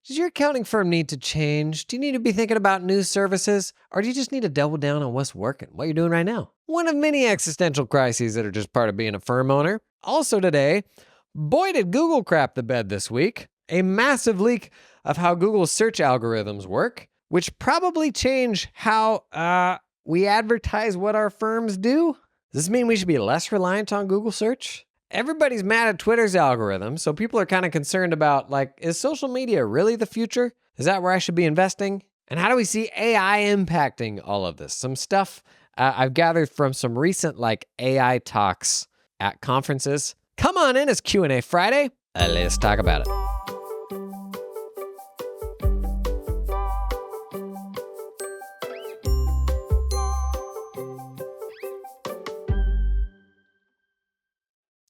Does your accounting firm need to change? Do you need to be thinking about new services? Or do you just need to double down on what's working, what you're doing right now? One of many existential crises that are just part of being a firm owner. Also today, boy did Google crap the bed this week. A massive leak of how Google's search algorithms work, which probably change how we advertise what our firms do. Does this mean we should be less reliant on Google search? Everybody's mad at Twitter's algorithm, so people are kind of concerned about, like, is social media really the future? Is that where I should be investing? And how do we see AI impacting all of this? Some stuff I've gathered from some recent, AI talks at conferences. Come on in, it's Q&A Friday. Let's talk about it.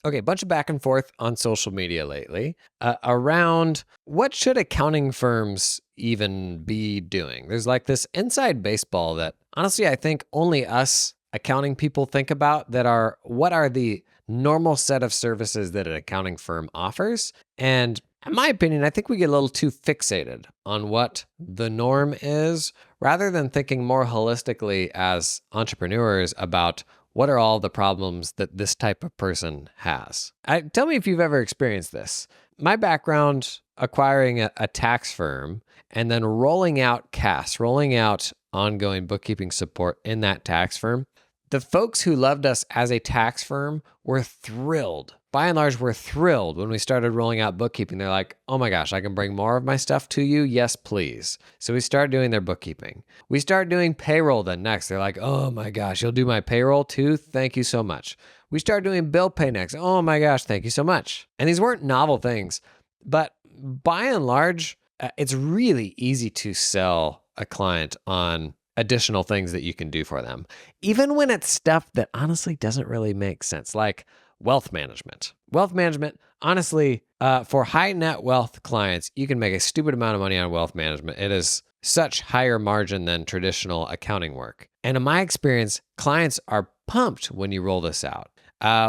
Okay, a bunch of back and forth on social media lately around what should accounting firms even be doing. There's this inside baseball that honestly I think only us accounting people think about, that are what are the normal set of services that an accounting firm offers. And in my opinion, I think we get a little too fixated on what the norm is rather than thinking more holistically as entrepreneurs about what are all the problems that this type of person has. Tell me if you've ever experienced this. My background acquiring a tax firm and then rolling out CAS, rolling out ongoing bookkeeping support in that tax firm. The folks who loved us as a tax firm were thrilled. By and large, were thrilled when we started rolling out bookkeeping. They're like, oh my gosh, I can bring more of my stuff to you? Yes, please. So we start doing their bookkeeping. We start doing payroll then next. They're like, oh my gosh, you'll do my payroll too? Thank you so much. We start doing bill pay next. Oh my gosh, thank you so much. And these weren't novel things, but by and large, it's really easy to sell a client on additional things that you can do for them, even when it's stuff that honestly doesn't really make sense, like wealth management. Wealth management, honestly, for high net wealth clients, you can make a stupid amount of money on wealth management. It is such higher margin than traditional accounting work. And in my experience, clients are pumped when you roll this out.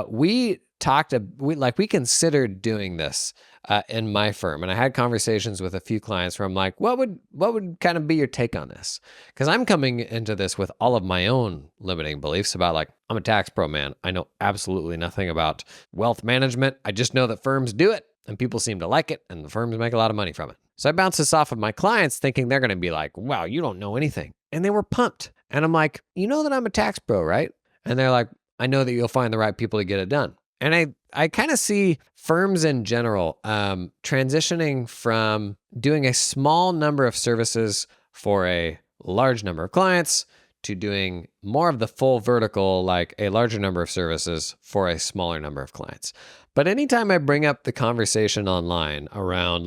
We considered doing this in my firm, and I had conversations with a few clients where I'm like, what would kind of be your take on this? Because I'm coming into this with all of my own limiting beliefs about I'm a tax pro, man. I know absolutely nothing about wealth management. I just know that firms do it and people seem to like it and the firms make a lot of money from it. So I bounce this off of my clients thinking they're going to be like, wow, you don't know anything. And they were pumped. And I'm like, you know that I'm a tax pro, right? And they're like, I know that you'll find the right people to get it done. And I kind of see firms in general transitioning from doing a small number of services for a large number of clients to doing more of the full vertical, like a larger number of services for a smaller number of clients. But anytime I bring up the conversation online around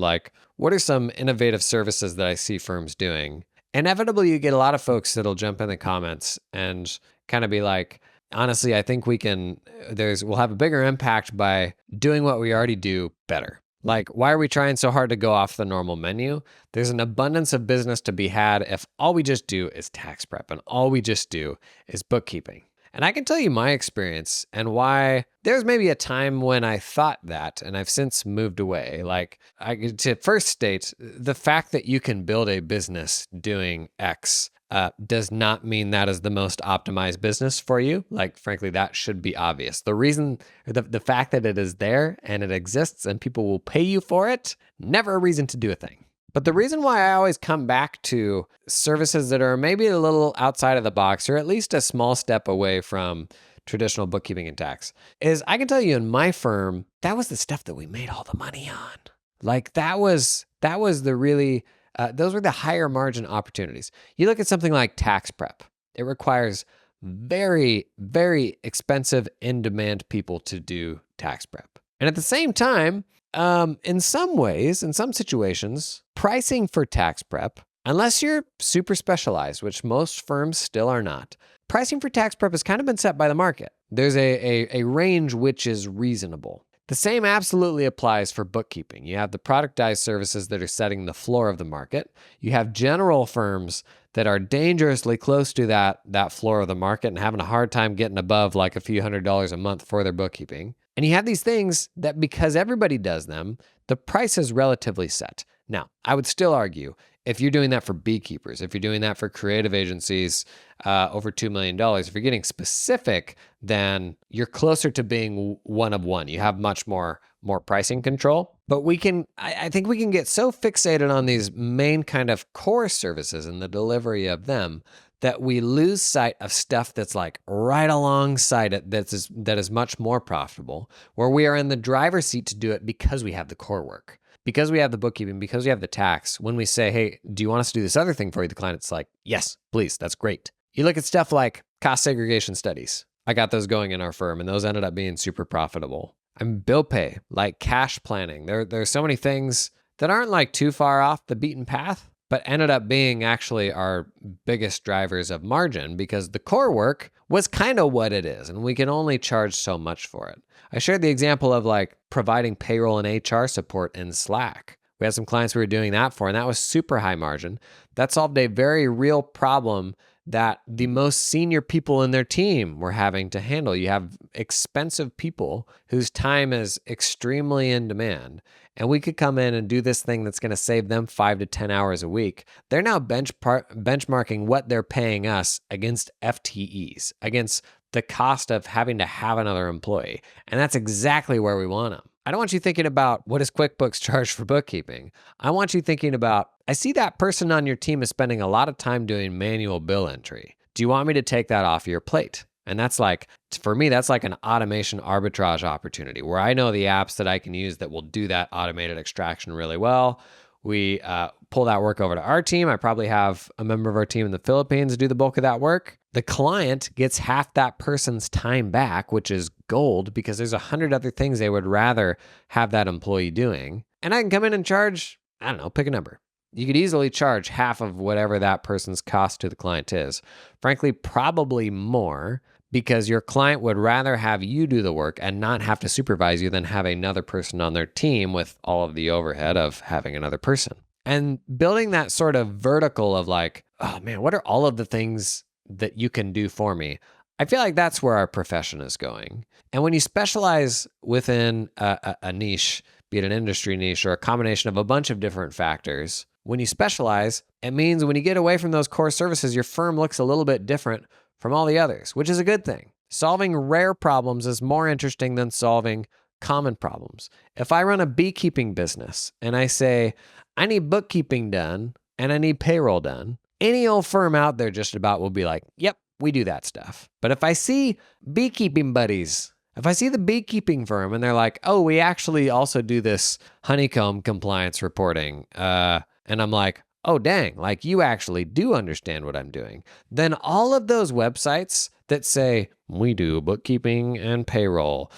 what are some innovative services that I see firms doing, inevitably you get a lot of folks that'll jump in the comments and kind of be like, honestly, I think we'll have a bigger impact by doing what we already do better. Why are we trying so hard to go off the normal menu? There's an abundance of business to be had if all we just do is tax prep and all we just do is bookkeeping. And I can tell you my experience and why there's maybe a time when I thought that, and I've since moved away. To first state, the fact that you can build a business doing X does not mean that is the most optimized business for you. Frankly, that should be obvious. The fact that it is there and it exists and people will pay you for it, never a reason to do a thing. But the reason why I always come back to services that are maybe a little outside of the box, or at least a small step away from traditional bookkeeping and tax, is I can tell you in my firm, that was the stuff that we made all the money on. That was the really... those were the higher margin opportunities. You look at something like tax prep. It requires very, very expensive in-demand people to do tax prep. And at the same time, in some ways, in some situations, pricing for tax prep, unless you're super specialized, which most firms still are not, pricing for tax prep has kind of been set by the market. There's a range which is reasonable. The same absolutely applies for bookkeeping. You have the productized services that are setting the floor of the market. You have general firms that are dangerously close to that floor of the market and having a hard time getting above a few $100s a month for their bookkeeping. And you have these things that because everybody does them, the price is relatively set. Now, I would still argue if you're doing that for beekeepers, if you're doing that for creative agencies over $2 million, if you're getting specific, then you're closer to being one of one. You have much more pricing control. But I think we can get so fixated on these main kind of core services and the delivery of them that we lose sight of stuff that's like right alongside it that is much more profitable, where we are in the driver's seat to do it because we have the core work, because we have the bookkeeping, because we have the tax. When we say, hey, do you want us to do this other thing for you? The client's like, yes, please, that's great. You look at stuff like cost segregation studies. I got those going in our firm, and those ended up being super profitable. And bill pay, like cash planning. There's so many things that aren't like too far off the beaten path, but ended up being actually our biggest drivers of margin because the core work was kind of what it is, and we can only charge so much for it. I shared the example of like providing payroll and HR support in Slack. We had some clients we were doing that for, and that was super high margin. That solved a very real problem that the most senior people in their team were having to handle. You have expensive people whose time is extremely in demand, and we could come in and do this thing that's going to save them 5 to 10 hours a week. They're now benchmarking what they're paying us against FTEs, against the cost of having to have another employee. And that's exactly where we want them. I don't want you thinking about what does QuickBooks charge for bookkeeping. I want you thinking about, I see that person on your team is spending a lot of time doing manual bill entry. Do you want me to take that off your plate? And that's like, for me, that's like an automation arbitrage opportunity where I know the apps that I can use that will do that automated extraction really well. We pull that work over to our team. I probably have a member of our team in the Philippines do the bulk of that work. The client gets half that person's time back, which is gold because there's 100 other things they would rather have that employee doing. And I can come in and charge, I don't know, pick a number. You could easily charge half of whatever that person's cost to the client is. Frankly, probably more, because your client would rather have you do the work and not have to supervise you than have another person on their team with all of the overhead of having another person. And building that sort of vertical of like, oh man, what are all of the things that you can do for me? I feel like that's where our profession is going. And when you specialize within a niche, be it an industry niche or a combination of a bunch of different factors, when you specialize, it means when you get away from those core services, your firm looks a little bit different from all the others, which is a good thing. Solving rare problems is more interesting than solving common problems. If I run a beekeeping business and I say, I need bookkeeping done and I need payroll done, any old firm out there just about will be like, yep, we do that stuff. But if I see beekeeping buddies, if I see the beekeeping firm and they're like, oh, we actually also do this honeycomb compliance reporting, and I'm like, oh, dang, like you actually do understand what I'm doing, then all of those websites that say, we do bookkeeping and payroll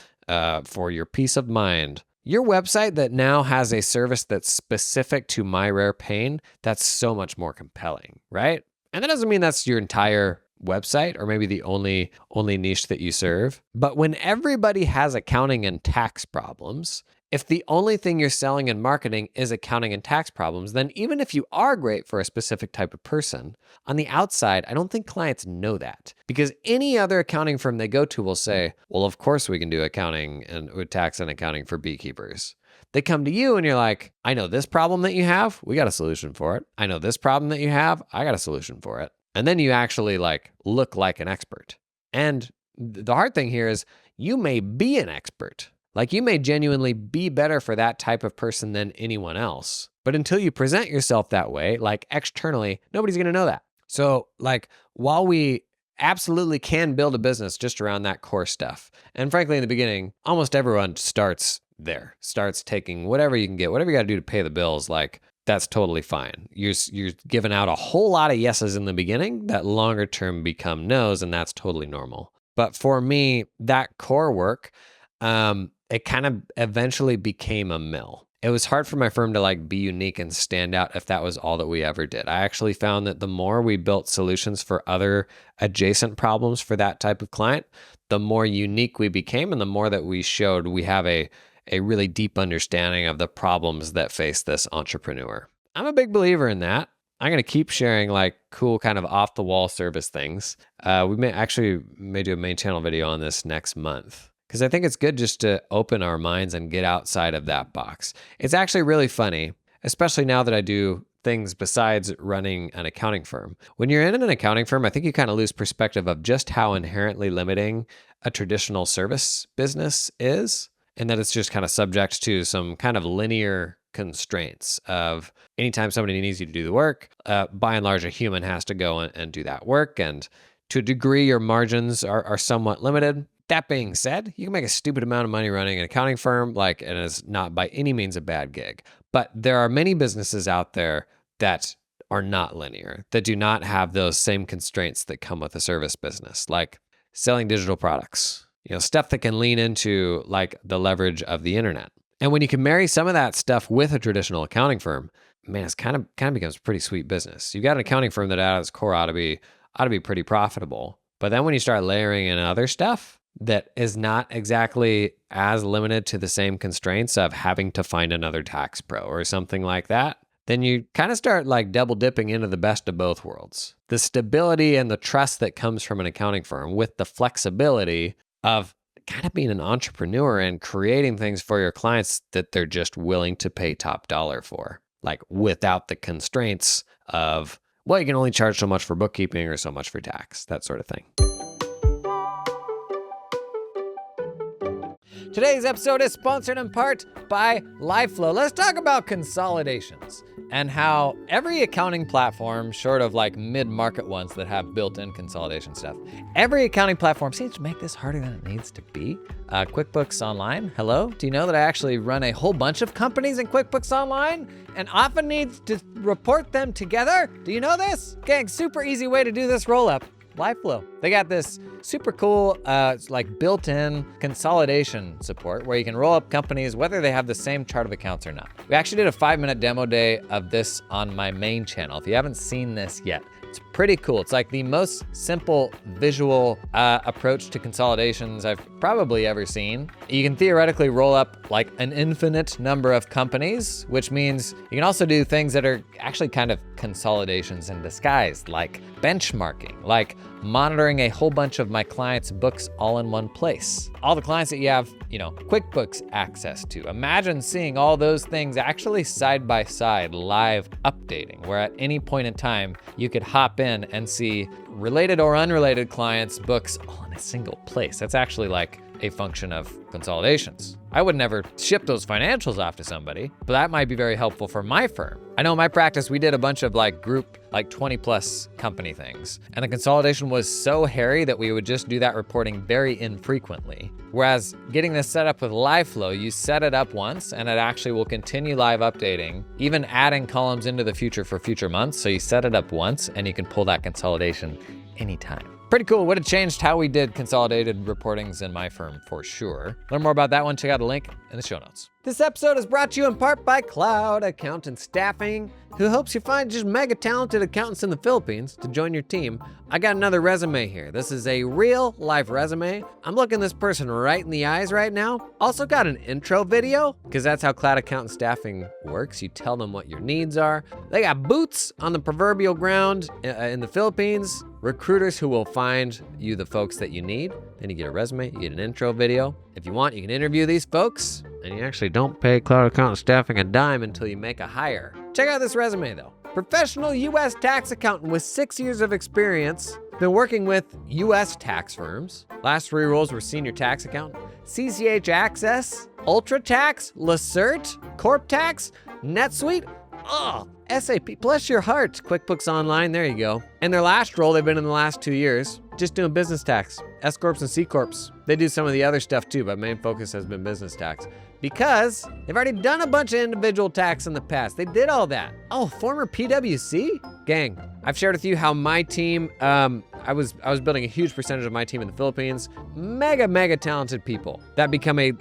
for your peace of mind, your website that now has a service that's specific to my rare pain, that's so much more compelling, right? And that doesn't mean that's your entire website or maybe the only niche that you serve. But when everybody has accounting and tax problems, if the only thing you're selling and marketing is accounting and tax problems, then even if you are great for a specific type of person, on the outside, I don't think clients know that, because any other accounting firm they go to will say, well, of course we can do accounting and tax and accounting for beekeepers. They come to you and you're like, I know this problem that you have, we got a solution for it. I know this problem that you have, I got a solution for it. And then you actually like look like an expert. And the hard thing here is you may be an expert. Like you may genuinely be better for that type of person than anyone else. But until you present yourself that way, like externally, nobody's going to know that. So like while we absolutely can build a business just around that core stuff, and frankly, in the beginning, almost everyone starts there, starts taking whatever you can get, whatever you got to do to pay the bills, like that's totally fine. You're giving out a whole lot of yeses in the beginning that longer term become no's, and that's totally normal. But for me, that core work, it kind of eventually became a mill. It was hard for my firm to like be unique and stand out if that was all that we ever did. I actually found that the more we built solutions for other adjacent problems for that type of client, the more unique we became and the more that we showed we have a really deep understanding of the problems that face this entrepreneur. I'm a big believer in that. I'm going to keep sharing like cool kind of off the wall service things. We may do a main channel video on this next month, because I think it's good just to open our minds and get outside of that box. It's actually really funny. especially now that I do things besides running an accounting firm. When you're in an accounting firm, I think you kind of lose perspective of just how inherently limiting a traditional service business is, and that it's just kind of subject to some kind of linear constraints of anytime somebody needs you to do the work, by and large, a human has to go and do that work. And to a degree, your margins are somewhat limited. That being said, you can make a stupid amount of money running an accounting firm, and it's not by any means a bad gig. But there are many businesses out there that are not linear, that do not have those same constraints that come with a service business, like selling digital products, stuff that can lean into like the leverage of the internet. And when you can marry some of that stuff with a traditional accounting firm, man, it's kind of becomes a pretty sweet business. You've got an accounting firm that at its core ought to be pretty profitable. But then when you start layering in other stuff that is not exactly as limited to the same constraints of having to find another tax pro or something like that, then you kind of start like double dipping into the best of both worlds. The stability and the trust that comes from an accounting firm with the flexibility of kind of being an entrepreneur and creating things for your clients that they're just willing to pay top dollar for, like without the constraints of, well, you can only charge so much for bookkeeping or so much for tax, that sort of thing. Today's episode is sponsored in part by LiveFlow. Let's talk about consolidations and how every accounting platform, short of like mid-market ones that have built-in consolidation stuff, every accounting platform seems to make this harder than it needs to be. QuickBooks Online, hello? Do you know that I actually run a whole bunch of companies in QuickBooks Online and often need to report them together? Do you know this? Gang, super easy way to do this roll-up. LiveFlow. They got this super cool, like built-in consolidation support where you can roll up companies whether they have the same chart of accounts or not. We actually did a 5-minute demo day of this on my main channel. If you haven't seen this yet, it's pretty cool. It's like the most simple visual approach to consolidations I've probably ever seen. You can theoretically roll up like an infinite number of companies, which means you can also do things that are actually kind of consolidations in disguise, like benchmarking, like monitoring a whole bunch of my clients' books all in one place. All the clients that you have, QuickBooks access to. Imagine seeing all those things actually side by side, live updating, where at any point in time, you could hop in and see related or unrelated clients' books all in a single place. That's actually like a function of consolidations. I would never ship those financials off to somebody, but that might be very helpful for my firm. I know in my practice, we did a bunch of like group, like 20 plus company things. And the consolidation was so hairy that we would just do that reporting very infrequently. Whereas getting this set up with LiveFlow, you set it up once and it actually will continue live updating, even adding columns into the future for future months. So you set it up once and you can pull that consolidation anytime. Pretty cool. Would have changed how we did consolidated reportings in my firm for sure. Learn more about that one, check out a link in the show notes. This episode is brought to you in part by Cloud Accountant Staffing, who helps you find just mega talented accountants in the Philippines to join your team. I got another resume here. This is a real life resume. I'm looking this person right in the eyes right now. Also got an intro video, because that's how Cloud Accountant Staffing works. You tell them what your needs are. They got boots on the proverbial ground in the Philippines. Recruiters who will find you the folks that you need. Then you get a resume, you get an intro video. If you want, you can interview these folks, and you actually don't pay Cloud Accountant Staffing a dime until you make a hire. Check out this resume though. Professional U.S. tax accountant with 6 years of experience. Been working with U.S. tax firms. Last 3 roles were senior tax accountant, CCH Access, Ultra Tax, Lacert, Corp Tax, NetSuite. SAP, bless your heart. QuickBooks Online, there you go. And their last role, they've been in the last 2 years, just doing business tax, S Corps and C Corps. They do some of the other stuff too, but main focus has been business tax because they've already done a bunch of individual tax in the past. They did all that. Oh, former PwC? Gang, I've shared with you how my team, I was building a huge percentage of my team in the Philippines. Mega talented people that became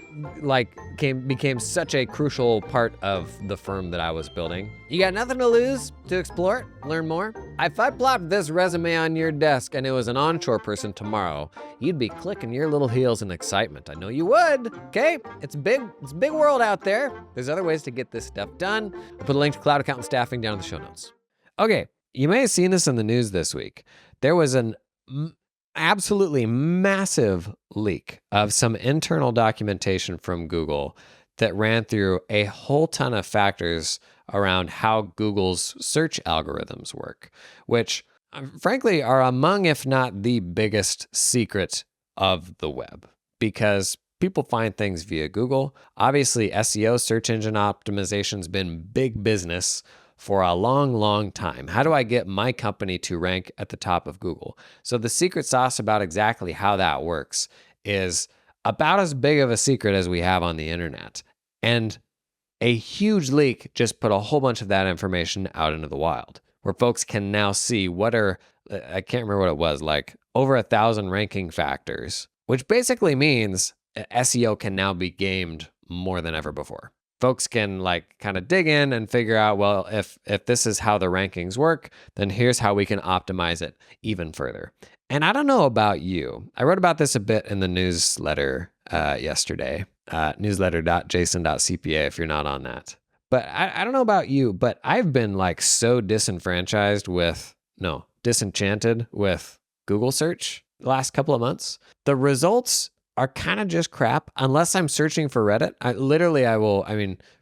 such a crucial part of the firm that I was building. You got nothing to lose to explore it, learn more. If I plopped this resume on your desk and it was an onshore person tomorrow, you'd be clicking your little heels in excitement. I know you would, okay? It's a big world out there. There's other ways to get this stuff done. I'll put a link to Cloud Accountant Staffing down in the show notes. Okay, you may have seen this in the news this week. There was an absolutely massive leak of some internal documentation from Google that ran through a whole ton of factors around how Google's search algorithms work, which frankly are among, if not the biggest secret of the web, because people find things via Google. Obviously, SEO, search engine optimization, has been big business for a long, long time. How do I get my company to rank at the top of Google? So the secret sauce about exactly how that works is about as big of a secret as we have on the internet. And a huge leak just put a whole bunch of that information out into the wild, where folks can now see what are, I can't remember what it was, like over 1,000 ranking factors, which basically means SEO can now be gamed more than ever before. Folks can like kind of dig in and figure out, well, if this is how the rankings work, then here's how we can optimize it even further. And I don't know about you. I wrote about this a bit in the newsletter yesterday, newsletter.jason.cpa if you're not on that. But I don't know about you, but I've been like so disenchanted with Google search the last couple of months. The results are kind of just crap unless I'm searching for Reddit.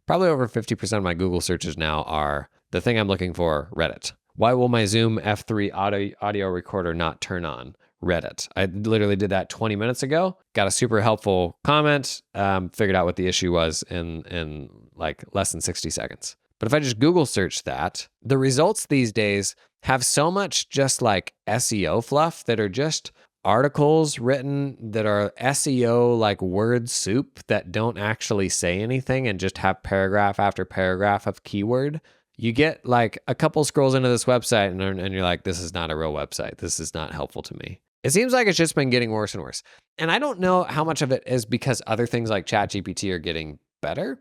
Probably over 50% of my Google searches now are the thing I'm looking for, Reddit. Why will my Zoom F3 audio recorder not turn on? Reddit. I literally did that 20 minutes ago. Got a super helpful comment. Figured out what the issue was in like less than 60 seconds. But if I just Google search that, the results these days have so much just like SEO fluff that are just articles written that are SEO like word soup that don't actually say anything and just have paragraph after paragraph of keyword. You get like a couple scrolls into this website and you're like, this is not a real website. This is not helpful to me. It seems like it's just been getting worse and worse. And I don't know how much of it is because other things like ChatGPT are getting better.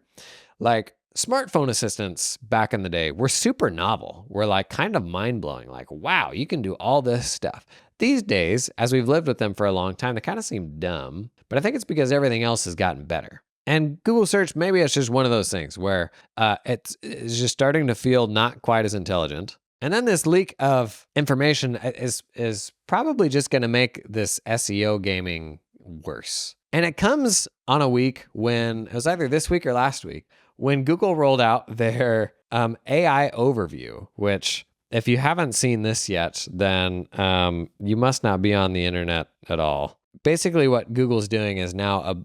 Like smartphone assistants back in the day were super novel. Were like kind of mind-blowing. Like, wow, you can do all this stuff. These days, as we've lived with them for a long time, they kind of seem dumb. But I think it's because everything else has gotten better. And Google search, maybe it's just one of those things where it's just starting to feel not quite as intelligent. And then this leak of information is probably just going to make this SEO gaming worse. And it comes on a week when, it was either this week or last week, when Google rolled out their AI overview, which if you haven't seen this yet, then you must not be on the internet at all. Basically, what Google's doing is now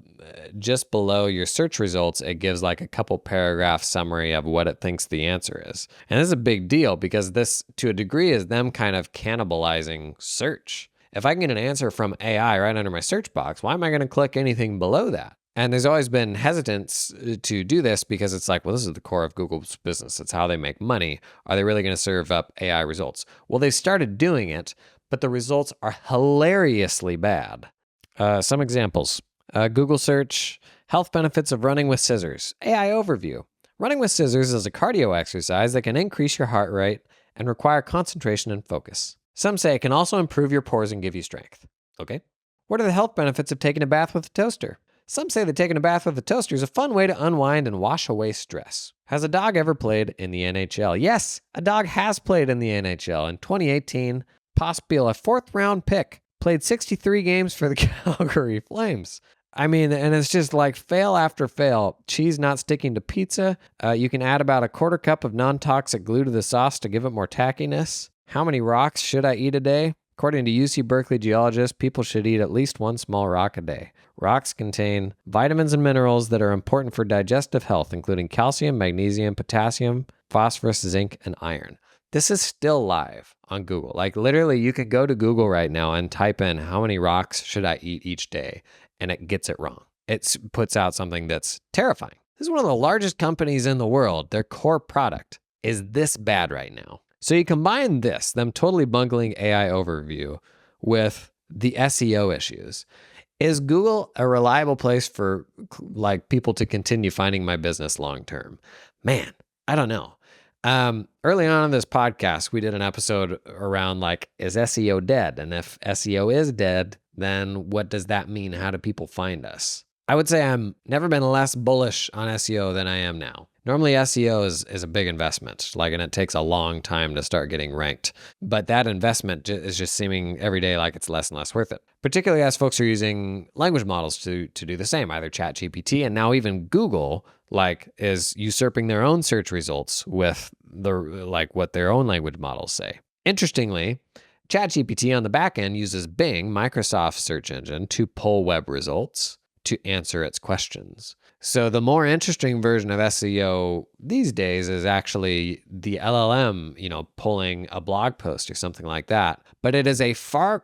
just below your search results, it gives like a couple paragraph summary of what it thinks the answer is. And this is a big deal because this, to a degree, is them kind of cannibalizing search. If I can get an answer from AI right under my search box, why am I going to click anything below that? And there's always been hesitance to do this because it's like, well, this is the core of Google's business. It's how they make money. Are they really going to serve up AI results? Well, they've started doing it, but the results are hilariously bad. Some examples. Google search, health benefits of running with scissors. AI overview. Running with scissors is a cardio exercise that can increase your heart rate and require concentration and focus. Some say it can also improve your pores and give you strength. Okay. What are the health benefits of taking a bath with a toaster? Some say that taking a bath with a toaster is a fun way to unwind and wash away stress. Has a dog ever played in the NHL? Yes, a dog has played in the NHL. In 2018, Pospiel, a fourth-round pick, played 63 games for the Calgary Flames. I mean, and it's just like fail after fail. Cheese not sticking to pizza. You can add about a quarter cup of non-toxic glue to the sauce to give it more tackiness. How many rocks should I eat a day? According to UC Berkeley geologists, people should eat at least one small rock a day. Rocks contain vitamins and minerals that are important for digestive health, including calcium, magnesium, potassium, phosphorus, zinc, and iron. This is still live on Google. Like literally, you could go to Google right now and type in how many rocks should I eat each day, and it gets it wrong. It puts out something that's terrifying. This is one of the largest companies in the world. Their core product is this bad right now. So you combine this, them totally bungling AI overview, with the SEO issues. Is Google a reliable place for like people to continue finding my business long term? Man, I don't know. Early on in this podcast, we did an episode around like, is SEO dead? And if SEO is dead, then what does that mean? How do people find us? I would say I'm never been less bullish on SEO than I am now. Normally SEO is a big investment, and it takes a long time to start getting ranked. But that investment is just seeming every day like it's less and less worth it. Particularly as folks are using language models to do the same, either ChatGPT and now even Google, like is usurping their own search results with what their own language models say. Interestingly, ChatGPT on the back end uses Bing, Microsoft's search engine, to pull web results to answer its questions. So the more interesting version of SEO these days is actually the LLM, pulling a blog post or something like that. But it is a far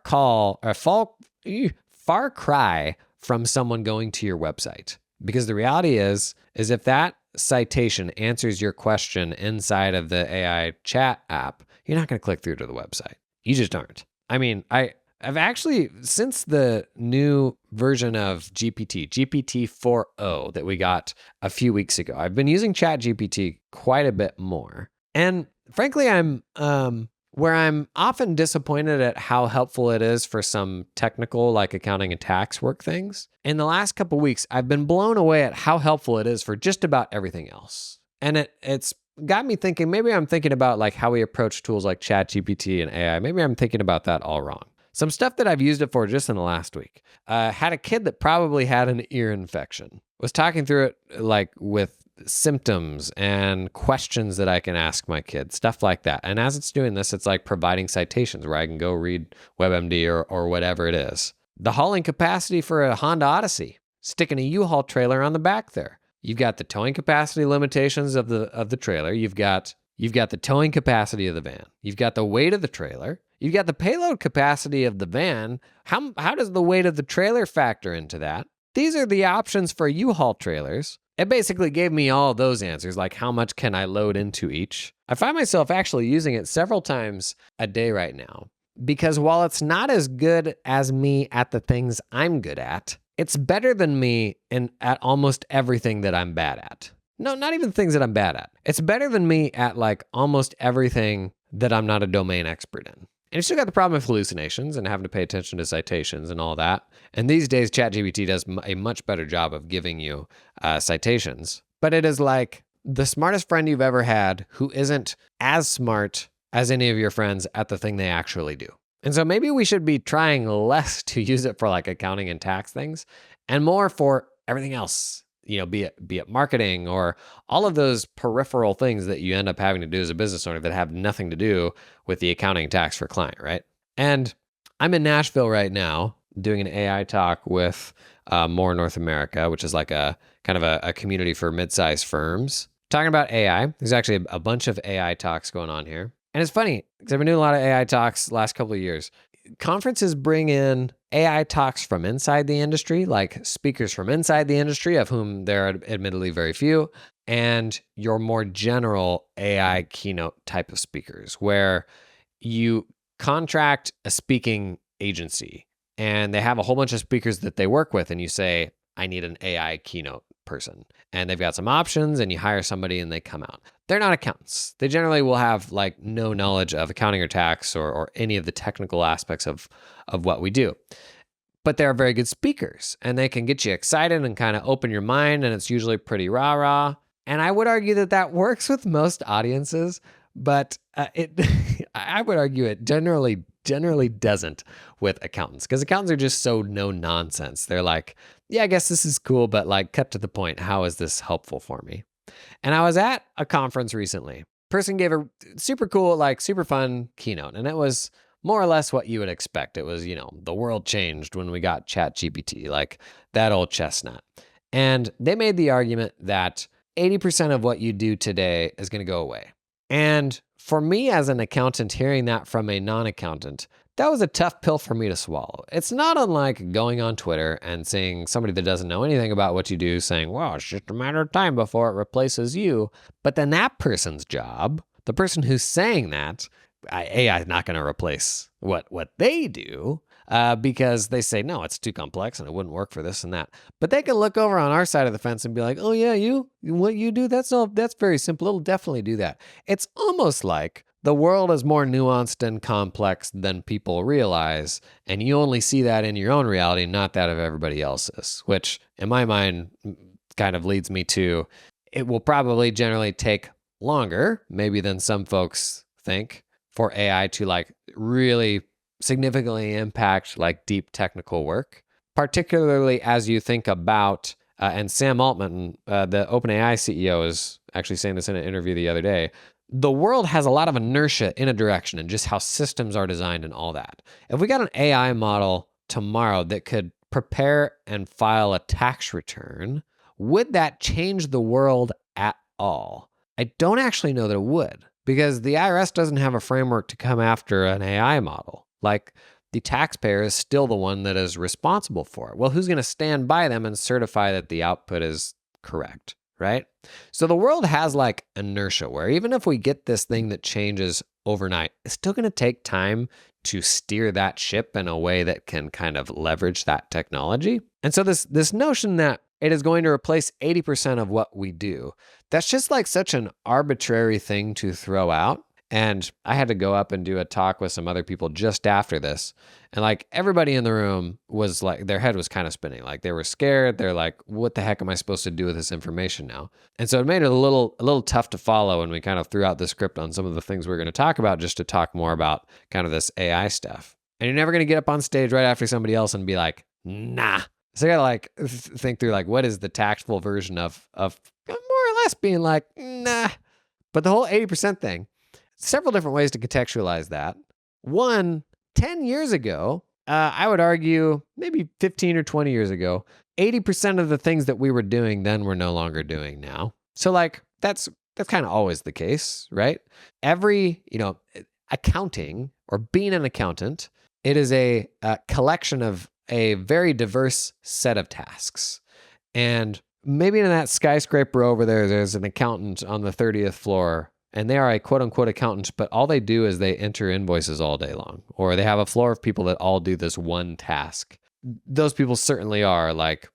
cry from someone going to your website. Because the reality is if that citation answers your question inside of the AI chat app, you're not going to click through to the website. You just aren't. I mean, I've actually, since the new version of GPT 4.0 that we got a few weeks ago, I've been using ChatGPT quite a bit more. And frankly, I'm often disappointed at how helpful it is for some technical, like accounting and tax work things. In the last couple of weeks, I've been blown away at how helpful it is for just about everything else. And it's got me thinking, maybe I'm thinking about like how we approach tools like ChatGPT and AI. Maybe I'm thinking about that all wrong. Some stuff that I've used it for just in the last week. Had a kid that probably had an ear infection. Was talking through it like with symptoms and questions that I can ask my kid, stuff like that. And as it's doing this, it's like providing citations where I can go read WebMD or whatever it is. The hauling capacity for a Honda Odyssey, sticking a U-Haul trailer on the back there. You've got the towing capacity limitations of the trailer. You've got the towing capacity of the van. You've got the weight of the trailer. You've got the payload capacity of the van. How does the weight of the trailer factor into that? These are the options for U-Haul trailers. It basically gave me all those answers, like how much can I load into each. I find myself actually using it several times a day right now, because while it's not as good as me at the things I'm good at, it's better than me at almost everything that I'm bad at. No, not even things that I'm bad at. It's better than me at like almost everything that I'm not a domain expert in. And you still got the problem of hallucinations and having to pay attention to citations and all that. And these days, ChatGPT does a much better job of giving you citations. But it is like the smartest friend you've ever had who isn't as smart as any of your friends at the thing they actually do. And so maybe we should be trying less to use it for like accounting and tax things and more for everything else. Be it marketing or all of those peripheral things that you end up having to do as a business owner that have nothing to do with the accounting and tax for client, right? And I'm in Nashville right now doing an AI talk with More North America, which is like a kind of a community for mid-sized firms, talking about AI. There's actually a bunch of AI talks going on here. And it's funny because I've been doing a lot of AI talks the last couple of years. Conferences bring in AI talks from inside the industry, like speakers from inside the industry, of whom there are admittedly very few, and your more general AI keynote type of speakers, where you contract a speaking agency and they have a whole bunch of speakers that they work with, and you say, I need an AI keynote person. And they've got some options, and you hire somebody and they come out. They're not accountants. They generally will have like no knowledge of accounting or tax or any of the technical aspects of what we do. But they're very good speakers, and they can get you excited and kind of open your mind, and it's usually pretty rah-rah. And I would argue that works with most audiences, but I would argue it generally doesn't with accountants, because accountants are just so no nonsense. They're like, yeah, I guess this is cool, but like cut to the point. How is this helpful for me? And I was at a conference recently. Person gave a super cool, like super fun keynote, and it was more or less what you would expect. It was, the world changed when we got ChatGPT, like that old chestnut. And they made the argument that 80% of what you do today is going to go away. And for me as an accountant, hearing that from a non-accountant, that was a tough pill for me to swallow. It's not unlike going on Twitter and seeing somebody that doesn't know anything about what you do saying, well, it's just a matter of time before it replaces you. But then that person's job, the person who's saying that, AI is not going to replace what they do because they say, no, it's too complex and it wouldn't work for this and that. But they can look over on our side of the fence and be like, oh yeah, what you do, that's very simple. It'll definitely do that. It's almost like the world is more nuanced and complex than people realize, and you only see that in your own reality, not that of everybody else's, which in my mind kind of leads me to, it will probably generally take longer, maybe than some folks think, for AI to like really significantly impact like deep technical work, particularly as you think about and Sam Altman, the OpenAI CEO, is actually saying this in an interview the other day. The world has a lot of inertia in a direction and just how systems are designed and all that. If we got an AI model tomorrow that could prepare and file a tax return, would that change the world at all? I don't actually know that it would, because the IRS doesn't have a framework to come after an AI model. Like, the taxpayer is still the one that is responsible for it. Well, who's going to stand by them and certify that the output is correct, right? So the world has like inertia where even if we get this thing that changes overnight, it's still going to take time to steer that ship in a way that can kind of leverage that technology. And so this notion that it is going to replace 80% of what we do, that's just like such an arbitrary thing to throw out. And I had to go up and do a talk with some other people just after this. And like everybody in the room was like, their head was kind of spinning. Like they were scared. They're like, what the heck am I supposed to do with this information now? And so it made it a little tough to follow. And we kind of threw out the script on some of the things we're going to talk about, just to talk more about kind of this AI stuff. And you're never going to get up on stage right after somebody else and be like, nah. So you got to like think through like, what is the tactful version of more or less being like, nah. But the whole 80% thing, several different ways to contextualize that. One, 10 years ago, I would argue maybe 15 or 20 years ago, 80% of the things that we were doing then we're no longer doing now. So like that's kind of always the case, right? Every, accounting or being an accountant, it is a collection of a very diverse set of tasks. And maybe in that skyscraper over there, there's an accountant on the 30th floor, and they are a quote unquote accountant, but all they do is they enter invoices all day long, or they have a floor of people that all do this one task. Those people certainly are like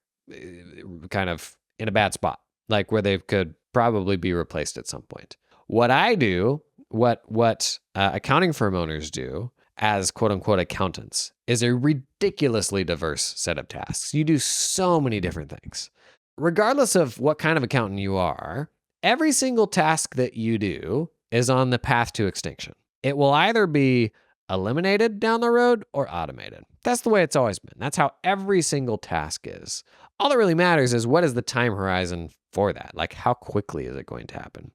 kind of in a bad spot, like where they could probably be replaced at some point. What I do, what accounting firm owners do as quote unquote accountants is a ridiculously diverse set of tasks. You do so many different things. Regardless of what kind of accountant you are, every single task that you do is on the path to extinction. It will either be eliminated down the road or automated. That's the way it's always been. That's how every single task is. All that really matters is what is the time horizon for that? Like how quickly is it going to happen?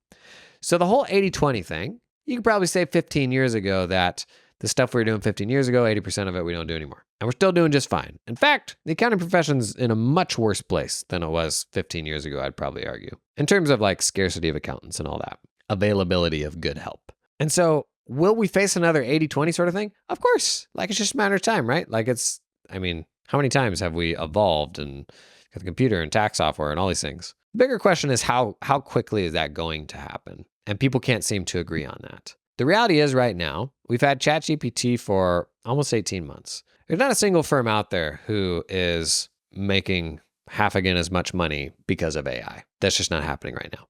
So the whole 80-20 thing, you could probably say 15 years ago that the stuff we were doing 15 years ago, 80% of it we don't do anymore. And we're still doing just fine. In fact, the accounting profession's in a much worse place than it was 15 years ago, I'd probably argue, in terms of like scarcity of accountants and all that, availability of good help. And so will we face another 80-20 sort of thing? Of course. Like it's just a matter of time, right? Like how many times have we evolved and got the computer and tax software and all these things? The bigger question is how quickly is that going to happen? And people can't seem to agree on that. The reality is right now, we've had ChatGPT for almost 18 months. There's not a single firm out there who is making half again as much money because of AI. That's just not happening right now.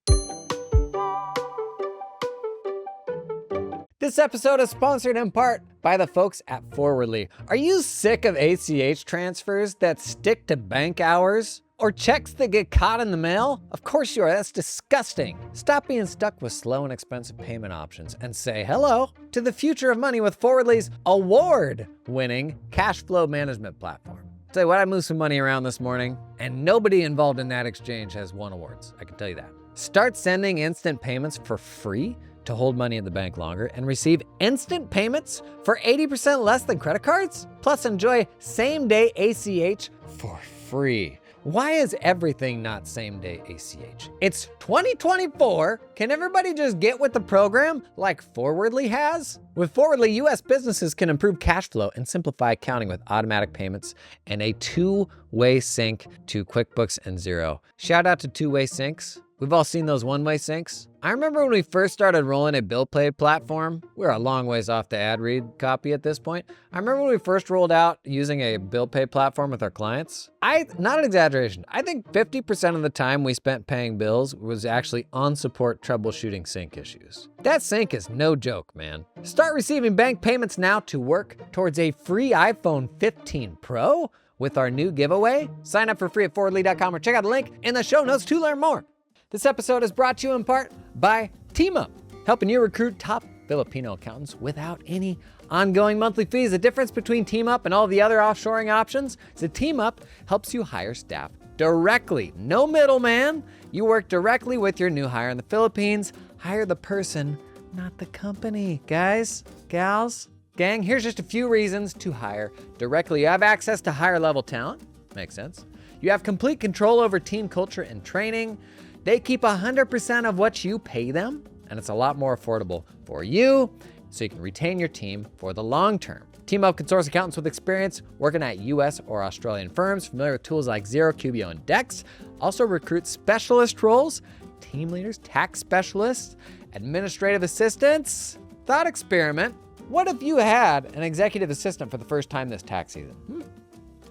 This episode is sponsored in part by the folks at Forwardly. Are you sick of ACH transfers that stick to bank hours? Or checks that get caught in the mail? Of course you are, that's disgusting. Stop being stuck with slow and expensive payment options and say hello to the future of money with Forwardly's award-winning cash flow management platform. Tell you what, I moved some money around this morning and nobody involved in that exchange has won awards, I can tell you that. Start sending instant payments for free to hold money in the bank longer and receive instant payments for 80% less than credit cards? Plus enjoy same-day ACH for free. Why is everything not same-day ACH? It's 2024. Can everybody just get with the program like Forwardly has? With Forwardly, U.S. businesses can improve cash flow and simplify accounting with automatic payments and a two-way sync to QuickBooks and Xero. Shout out to two-way syncs. We've all seen those one-way syncs. I remember when we first started rolling a bill pay platform. We're a long ways off the ad read copy at this point. I remember when we first rolled out using a bill pay platform with our clients. Not an exaggeration, I think 50% of the time we spent paying bills was actually on support troubleshooting sync issues. That sync is no joke, man. Start receiving bank payments now to work towards a free iPhone 15 Pro with our new giveaway. Sign up for free at forwardly.com or check out the link in the show notes to learn more. This episode is brought to you in part by TeamUp, helping you recruit top Filipino accountants without any ongoing monthly fees. The difference between TeamUp and all the other offshoring options is that TeamUp helps you hire staff directly. No middleman. You work directly with your new hire in the Philippines. Hire the person, not the company. Guys, gals, gang, here's just a few reasons to hire directly. You have access to higher level talent. Makes sense. You have complete control over team culture and training. They keep 100% of what you pay them, and it's a lot more affordable for you, so you can retain your team for the long term. Team up can source accountants with experience working at US or Australian firms, familiar with tools like Xero, QBO, and Dex. Also recruit specialist roles, team leaders, tax specialists, administrative assistants. Thought experiment. What if you had an executive assistant for the first time this tax season?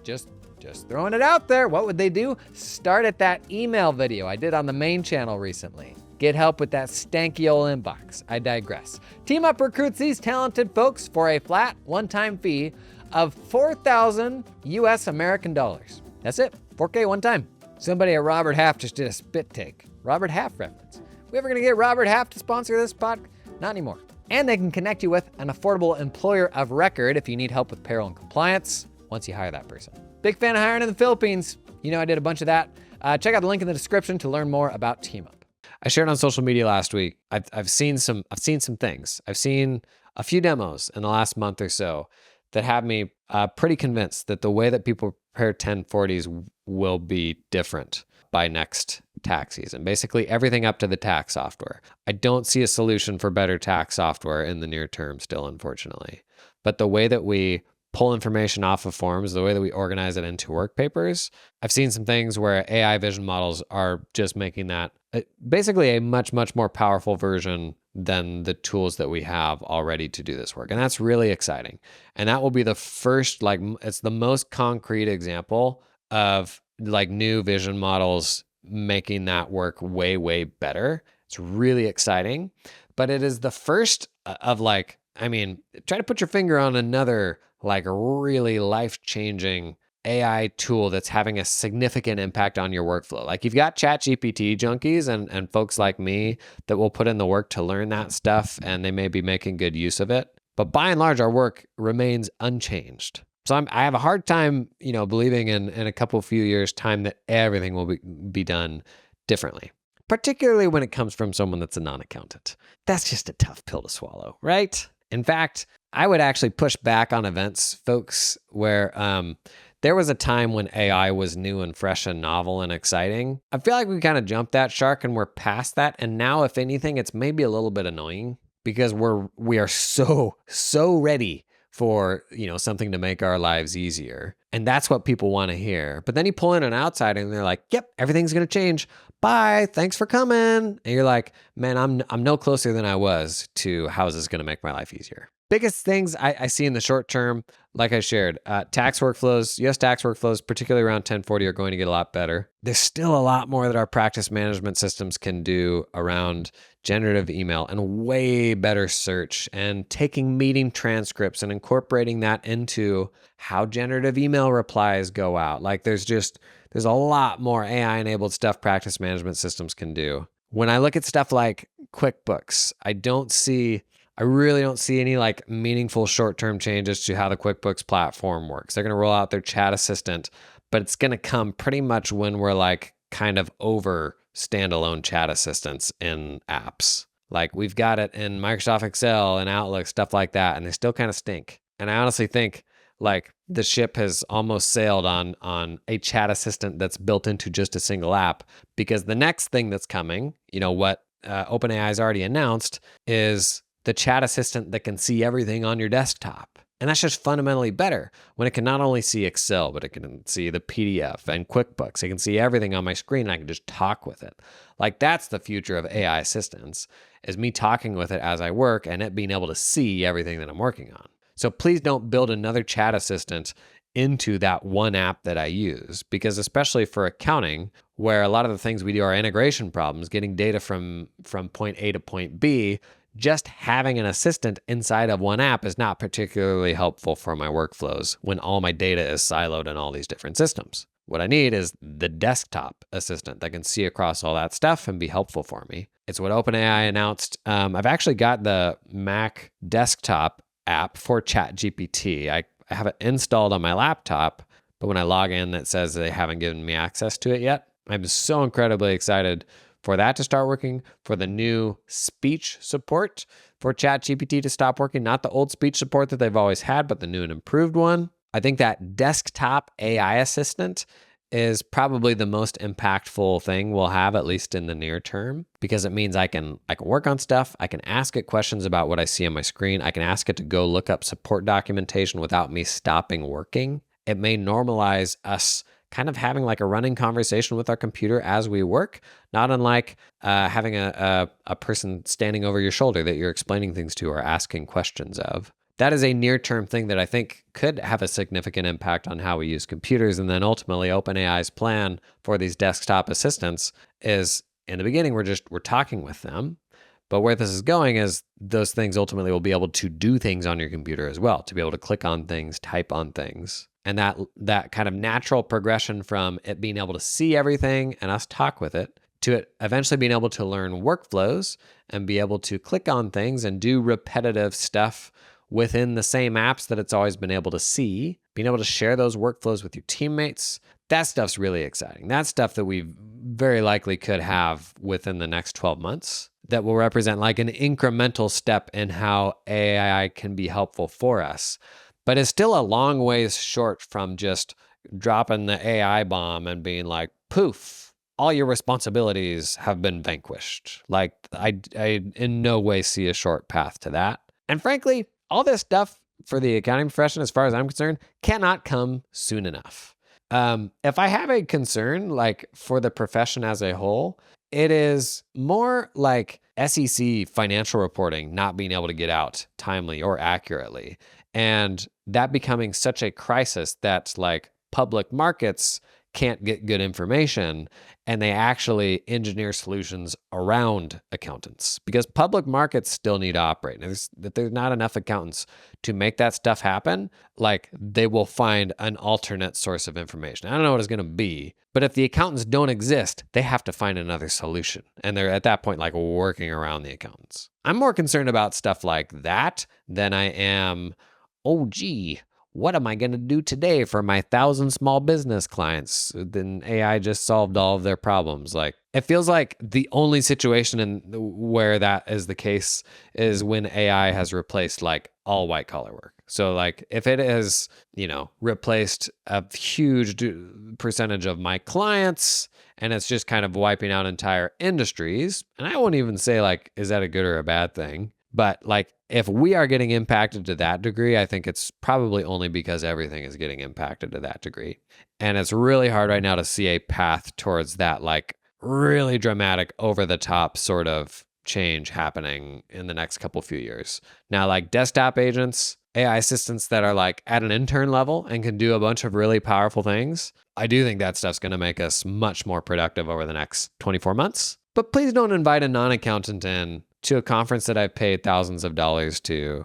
Just throwing it out there. What would they do? Start at that email video I did on the main channel recently. Get help with that stanky old inbox. I digress. Team Up recruits these talented folks for a flat one-time fee of 4,000 US American dollars. That's it, 4K one time. Somebody at Robert Half just did a spit take. Robert Half reference. We ever gonna get Robert Half to sponsor this podcast? Not anymore. And they can connect you with an affordable employer of record if you need help with payroll and compliance once you hire that person. Big fan of hiring in the Philippines. You know I did a bunch of that. Check out the link in the description to learn more about Team Up. I shared on social media last week. I've seen some things. I've seen a few demos in the last month or so that have me pretty convinced that the way that people prepare 1040s will be different by next tax season. Basically everything up to the tax software. I don't see a solution for better tax software in the near term still, unfortunately. But the way that we pull information off of forms, the way that we organize it into work papers, I've seen some things where AI vision models are just making that basically a much, much more powerful version than the tools that we have already to do this work. And that's really exciting. And that will be the first, it's the most concrete example of new vision models making that work way, way better. It's really exciting. But it is the first of try to put your finger on another really life-changing AI tool that's having a significant impact on your workflow. Like you've got ChatGPT junkies and folks like me that will put in the work to learn that stuff, and they may be making good use of it. But by and large, our work remains unchanged. So I have a hard time, believing in a few years' time that everything will be done differently, particularly when it comes from someone that's a non-accountant. That's just a tough pill to swallow, right? In fact, I would actually push back on events, folks, where there was a time when AI was new and fresh and novel and exciting. I feel like we kind of jumped that shark and we're past that. And now, if anything, it's maybe a little bit annoying because we are so ready for, something to make our lives easier. And that's what people want to hear. But then you pull in an outsider and they're like, yep, everything's going to change. Bye. Thanks for coming. And you're like, man, I'm no closer than I was to how is this going to make my life easier. Biggest things I see in the short term, like I shared, tax workflows, US tax workflows, particularly around 1040, are going to get a lot better. There's still a lot more that our practice management systems can do around generative email and way better search and taking meeting transcripts and incorporating that into how generative email replies go out. There's a lot more AI-enabled stuff practice management systems can do. When I look at stuff like QuickBooks, I really don't see any meaningful short-term changes to how the QuickBooks platform works. They're going to roll out their chat assistant, but it's going to come pretty much when we're kind of over standalone chat assistants in apps. We've got it in Microsoft Excel and Outlook, stuff like that, and they still kind of stink. And I honestly think the ship has almost sailed on a chat assistant that's built into just a single app, because the next thing that's coming, what OpenAI has already announced, is the chat assistant that can see everything on your desktop. And that's just fundamentally better when it can not only see Excel, but it can see the PDF and QuickBooks. It can see everything on my screen and I can just talk with it. That's the future of AI assistants, is me talking with it as I work and it being able to see everything that I'm working on. So please don't build another chat assistant into that one app that I use, because especially for accounting, where a lot of the things we do are integration problems, getting data from point A to point B, just having an assistant inside of one app is not particularly helpful for my workflows when all my data is siloed in all these different systems. What I need is the desktop assistant that can see across all that stuff and be helpful for me. It's what OpenAI announced. I've actually got the Mac desktop app for ChatGPT. I have it installed on my laptop, but when I log in, it says they haven't given me access to it yet. I'm so incredibly excited for that to start working, for the new speech support for ChatGPT to stop working, not the old speech support that they've always had, but the new and improved one. I think that desktop AI assistant is probably the most impactful thing we'll have, at least in the near term, because it means I can work on stuff. I can ask it questions about what I see on my screen. I can ask it to go look up support documentation without me stopping working. It may normalize us kind of having like a running conversation with our computer as we work, not unlike having a person standing over your shoulder that you're explaining things to or asking questions of. That is a near-term thing that I think could have a significant impact on how we use computers. And then ultimately, OpenAI's plan for these desktop assistants is, in the beginning, we're talking with them. But where this is going is those things ultimately will be able to do things on your computer as well, to be able to click on things, type on things. And that kind of natural progression from it being able to see everything and us talk with it to it eventually being able to learn workflows and be able to click on things and do repetitive stuff within the same apps that it's always been able to see, being able to share those workflows with your teammates. That stuff's really exciting. That's stuff that we very likely could have within the next 12 months that will represent like an incremental step in how AI can be helpful for us. But it's still a long ways short from just dropping the AI bomb and being like, poof, all your responsibilities have been vanquished. Like, I in no way see a short path to that. And frankly, all this stuff for the accounting profession, as far as I'm concerned, cannot come soon enough. If I have a concern, like for the profession as a whole, it is more like SEC financial reporting not being able to get out timely or accurately. And that becoming such a crisis that like public markets can't get good information, and they actually engineer solutions around accountants because public markets still need to operate. And there's not enough accountants to make that stuff happen. Like, they will find an alternate source of information. I don't know what it's going to be, but if the accountants don't exist, they have to find another solution. And they're at that point like working around the accountants. I'm more concerned about stuff like that than I am, oh gee, what am I going to do today for my 1,000 small business clients? Then AI just solved all of their problems. Like, it feels like the only situation where that is the case is when AI has replaced like all white collar work. So like if it has, replaced a huge percentage of my clients and it's just kind of wiping out entire industries, and I won't even say like, is that a good or a bad thing? But like, if we are getting impacted to that degree, I think it's probably only because everything is getting impacted to that degree. And it's really hard right now to see a path towards that, like really dramatic, over the top sort of change happening in the next few years. Now, like desktop agents, AI assistants that are like at an intern level and can do a bunch of really powerful things, I do think that stuff's going to make us much more productive over the next 24 months. But please don't invite a non-accountant in to a conference that I've paid thousands of dollars to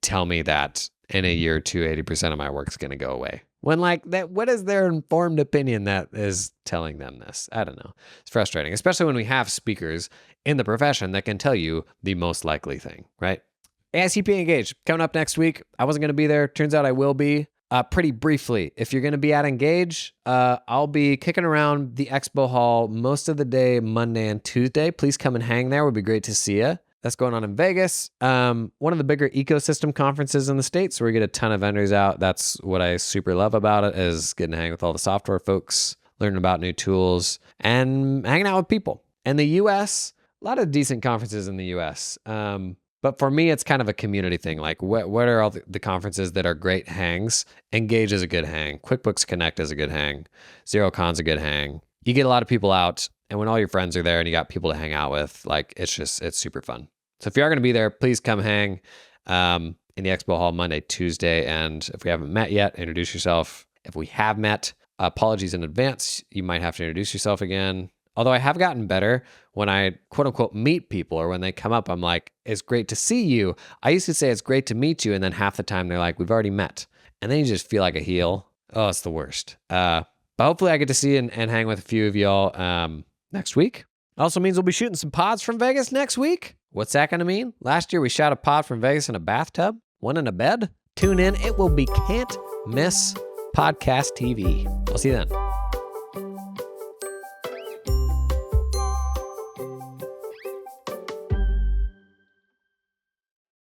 tell me that in a year or two, 80% of my work's going to go away. When like that, what is their informed opinion that is telling them this? I don't know. It's frustrating, especially when we have speakers in the profession that can tell you the most likely thing, right? AICP Engage coming up next week. I wasn't going to be there. Turns out I will be. Pretty briefly, if you're going to be at Engage, I'll be kicking around the expo hall most of the day, Monday and Tuesday. Please come and hang there. It would be great to see you. That's going on in Vegas. One of the bigger ecosystem conferences in the States where we get a ton of vendors out. That's what I super love about it, is getting to hang with all the software folks, learning about new tools, and hanging out with people. And the US, a lot of decent conferences in the US. But for me, it's kind of a community thing. Like, what are all the conferences that are great hangs? Engage is a good hang. QuickBooks Connect is a good hang. ZeroCon's a good hang. You get a lot of people out, and when all your friends are there and you got people to hang out with, like, it's super fun. So if you are going to be there, please come hang in the expo hall Monday, Tuesday. And if we haven't met yet, introduce yourself. If we have met, apologies in advance. You might have to introduce yourself again. Although I have gotten better when I quote unquote meet people, or when they come up, I'm like, it's great to see you. I used to say it's great to meet you. And then half the time they're like, we've already met. And then you just feel like a heel. Oh, it's the worst. But hopefully I get to see and hang with a few of y'all next week. Also means we'll be shooting some pods from Vegas next week. What's that going to mean? Last year we shot a pod from Vegas in a bathtub, one in a bed. Tune in. It will be can't miss Podcast TV. I'll see you then.